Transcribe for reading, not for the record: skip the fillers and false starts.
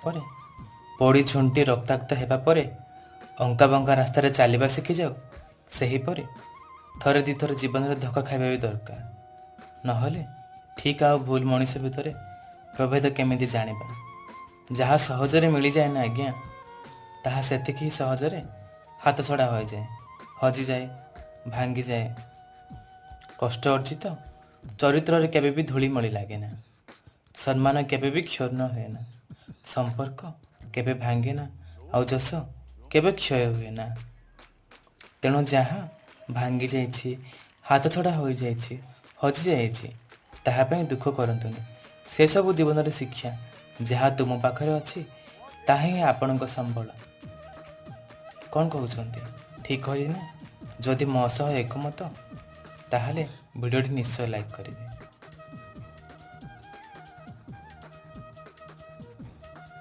ପରେ ପୋଡ଼ି ଝୁଣ୍ଟି ରକ୍ତାକ୍ତ ହେବା ପରେ ଅଙ୍କା ବଙ୍କା ରାସ୍ତାରେ ଚାଲିବା ଶିଖିଯାଉ, ସେହିପରି ଥରେ ଦୁଇଥର ଜୀବନରେ ଧକ୍କା ଖାଇବା ବି ଦରକାର। ନହେଲେ ଠିକ୍ ଆଉ ଭୁଲ ମଣିଷ ଭିତରେ ପ୍ରଭେଦ କେମିତି ଜାଣିବା? ଯାହା ସହଜରେ ମିଳିଯାଏ ନା ଆଜ୍ଞା, ତାହା ସେତିକି ହିଁ ସହଜରେ ହାତଛଡ଼ା ହୋଇଯାଏ, ହଜିଯାଏ, ଭାଙ୍ଗିଯାଏ। କଷ୍ଟ ଅର୍ଜିତ ଚରିତ୍ରରେ କେବେ ବି ଧୂଳିମଳି ଲାଗେ ନା, ସମ୍ମାନ କେବେ ବି କ୍ଷୁର୍ଣ୍ଣ ହୁଏ ନା, ସମ୍ପର୍କ କେବେ ଭାଙ୍ଗେ ନା, ଆଉ ଯଶ କେବେ କ୍ଷୟ ହୁଏ ନା। ତେଣୁ ଯାହା ଭାଙ୍ଗି ଯାଇଛି, ହାତଛଡ଼ା ହୋଇଯାଇଛି, ହଜିଯାଇଛି, ତାହା ପାଇଁ ଦୁଃଖ କରନ୍ତୁନି। ସେସବୁ ଜୀବନରେ ଶିକ୍ଷା। ଯାହା ତୁମ ପାଖରେ ଅଛି ତାହା ହିଁ ଆପଣଙ୍କ ସମ୍ବଳ। କ'ଣ କହୁଛନ୍ତି? ଠିକ୍ କହିଲି ନା? ଯଦି ମୋ ସହ ଏକମତ ତାହେଲେ ଭିଡ଼ିଓଟି ନିଶ୍ଚୟ ଲାଇକ୍ କରିବେ।